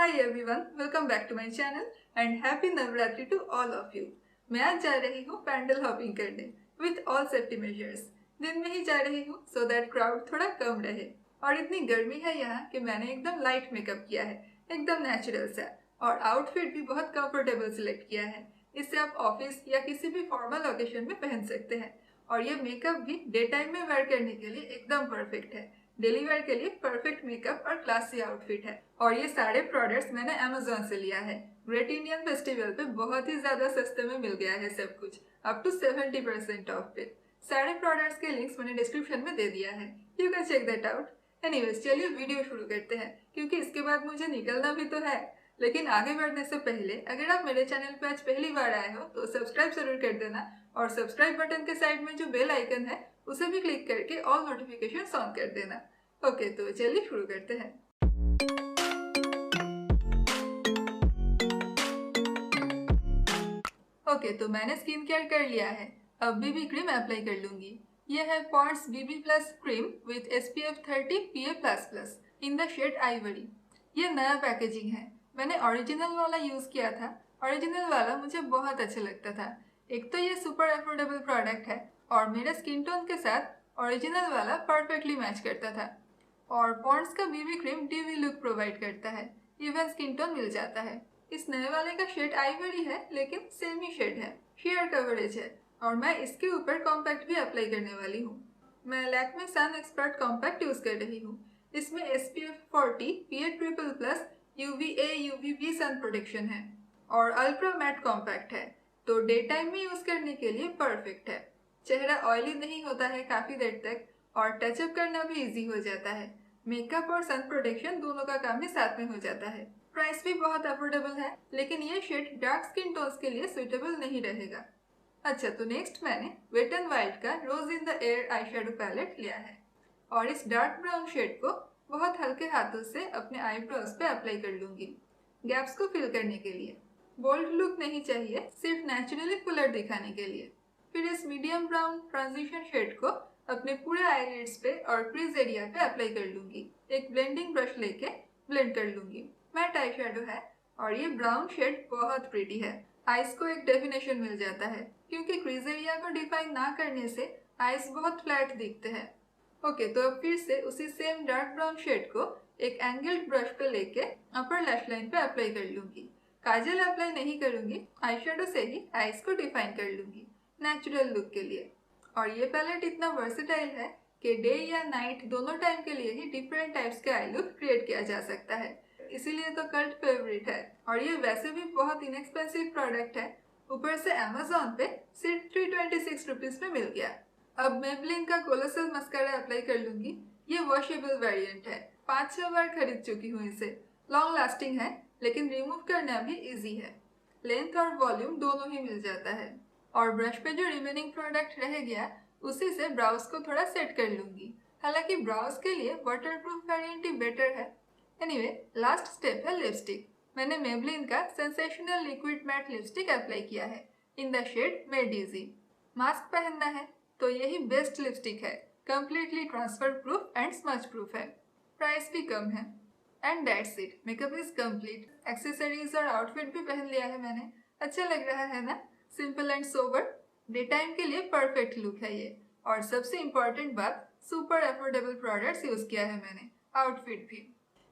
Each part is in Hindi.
Hi everyone, welcome back to my channel and happy Navratri to all of you. मैं आज जा रही हूँ पैंडल हॉपिंग करने विथ ऑल सेफ्टी मेजर्स। दिन में ही जा रही हूँ सो दैट क्राउड थोड़ा कम रहे। और इतनी गर्मी है यहाँ कि मैंने एकदम लाइट मेकअप किया है, एकदम नेचुरल सा, और आउटफिट भी बहुत कंफर्टेबल सिलेक्ट किया है। इससे आप ऑफिस या किसी भी फॉर्मल ओकेशन में पहन सकते हैं। और ये मेकअप भी डे टाइम में वेयर करने के लिए एकदम परफेक्ट है। डेली वेयर के लिए परफेक्ट मेकअप और क्लासी आउटफिट है। और ये सारे प्रोडक्ट्स मैंने अमेजोन से लिया है। ग्रेट इंडियन फेस्टिवल पे बहुत ही ज्यादा सस्ते में मिल गया है सब कुछ, अप टू 70% ऑफ पे। सारे प्रोडक्ट्स के लिंक्स मैंने डिस्क्रिप्शन में दे दिया है, you can check that out. Anyways, चलिए वीडियो शुरू करते हैं क्योंकि इसके बाद मुझे निकलना भी तो है। लेकिन आगे बढ़ने से पहले अगर आप मेरे चैनल पे आज पहली बार आए हो तो सब्सक्राइब जरूर कर देना, और सब्सक्राइब बटन के साइड में जो बेल आइकन है उसे भी क्लिक करके ऑल नोटिफिकेशन ऑन कर देना। ओके, तो चलिए शुरू करते हैं। ओके, तो मैंने स्किन केयर कर लिया है। अब बीबी क्रीम अप्लाई कर लूंगी। ये है Pond's BB plus cream with SPF 30 PA++ in the shade ivory. ये नया पैकेजिंग है, मैंने ओरिजिनल वाला यूज किया था। ओरिजिनल वाला मुझे बहुत अच्छा लगता था। एक तो ये सुपर अफोर्डेबल प्रोडक्ट है और मेरे स्किन टोन के साथ ओरिजिनल वाला परफेक्टली मैच करता था। और पॉन्ड्स का BB cream dewy look provide करता है, इवन स्किन टोन मिल जाता है। इस नए वाले का शेड आइवरी है लेकिन सेम ही शेड है, शेयर कवरेज है। और मैं इसके ऊपर कॉम्पैक्ट भी अप्लाई करने वाली हूँ। मैं Lakme sun expert compact use कर रही हूँ। इसमें SPF 40 PA++ UVA UVB sun protection है और अल्ट्रा मैट कॉम्पैक्ट है, तो डे टाइम में यूज करने के लिए परफेक्ट है। चेहरा ऑयली नहीं होता है काफी देर तक, और टचअप करना भी इजी हो जाता है। मेकअप और सन प्रोटेक्शन दोनों का काम ही साथ में हो जाता है। प्राइस भी बहुत अफोर्डेबल है, लेकिन ये शेड डार्क स्किन टोन्स के लिए सुइटेबल नहीं रहेगा। अच्छा, तो नेक्स्ट मैंने वेट एंड वाइल्ड का rose in the air eyeshadow palette लिया है और इस डार्क ब्राउन शेड को बहुत हल्के हाथों से अपने आईब्रोज पे अप्लाई कर लूंगी, गैप्स को फिल करने के लिए। बोल्ड लुक नहीं चाहिए, सिर्फ नेचुरली फुलर दिखाने के लिए। फिर इस मीडियम ब्राउन ट्रांजिशन शेड को अपने पूरे आईलिड्स पे और क्रीज एरिया पे अप्लाई कर लूंगी। एक ब्लेंडिंग ब्रश लेके ब्लेंड कर लूंगी। मैट आई शेडो है और ये ब्राउन शेड बहुत प्रीटी है। आईज को एक डेफिनेशन मिल जाता है क्योंकि क्रीज एरिया को डिफाइन ना करने से आईज बहुत फ्लैट दिखते हैं। ओके, तो अब फिर से उसी सेम डार्क ब्राउन शेड को एक एंगल्ड ब्रश पे लेके अपर लैश लाइन पे अप्लाई कर लूंगी। काजल अप्लाई नहीं करूंगी, आई शेडो से ही आईज को डिफाइन कर लूंगी नेचुरल लुक के लिए। और ये पैलेट इतना वर्सेटाइल है कि डे या नाइट दोनों टाइम के लिए ही डिफरेंट टाइप्स के आई लुक क्रिएट किया जा सकता है, इसीलिए तो कल्ट फेवरेट है। और ये वैसे भी बहुत इनएक्सपेंसिव प्रोडक्ट है, ऊपर से अमेजोन पे सिर्फ 326 रुपीज में मिल गया। अब मेबलिन का कोलोसल मस्कारा अप्लाई कर लूंगी। ये वॉशेबल वेरिएंट है, 5-6 बार खरीद चुकी हूँ इसे। लॉन्ग लास्टिंग है लेकिन रिमूव करना भी इजी है, लेंथ और वॉल्यूम दोनों ही मिल जाता है। और ब्रश पे जो रिमेनिंग प्रोडक्ट रह गया उसी से ब्राउज को थोड़ा सेट कर लूंगी। हालांकि ब्राउज के लिए वाटरप्रूफ वेरिएंट ही बेटर है। एनीवे, लास्ट स्टेप है लिपस्टिक। मैंने मेबलिन का sensational liquid matte lipstick apply किया है इन द शेड मेडीजी। मास्क पहनना है तो यही बेस्ट लिपस्टिक है, completely transfer proof and smudge proof है। प्राइस भी कम है। And that's it, makeup is complete. Accessories और आउटफिट भी पहन लिया है मैंने। अच्छा लग रहा है ना? Simple and sober, day time के लिए परफेक्ट लुक है ये। और सबसे इम्पोर्टेंट बात, सुपर अफोर्डेबल प्रोडक्ट्स यूज किया है मैंने, आउटफिट भी।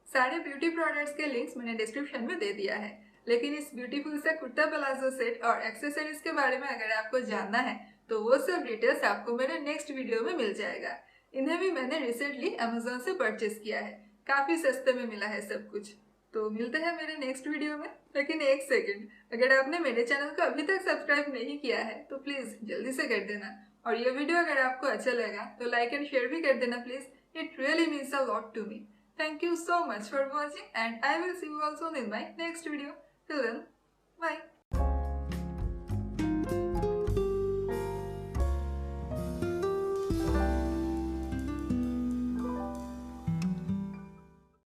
सारे ब्यूटी प्रोडक्ट्स के लिंक्स मैंने डिस्क्रिप्शन में दे दिया है, लेकिन इस ब्यूटीफुल सा कुर्ता प्लाजो सेट और एक्सेसरीज के बारे में अगर आपको जानना है तो वो सब डिटेल्स आपको मेरे नेक्स्ट वीडियो में मिल जाएगा। इन्हें भी मैंने रिसेंटली अमेजोन से परचेस किया है, काफी सस्ते में मिला है सब कुछ। तो मिलते हैं मेरे नेक्स्ट वीडियो में। लेकिन एक सेकंड, अगर आपने मेरे चैनल को अभी तक सब्सक्राइब नहीं किया है तो प्लीज जल्दी से कर देना। और ये वीडियो अगर आपको अच्छा लगा तो लाइक एंड शेयर भी कर देना please. It really means a lot to me. Thank you so much for watching and I will see you all soon in my next video. Till then,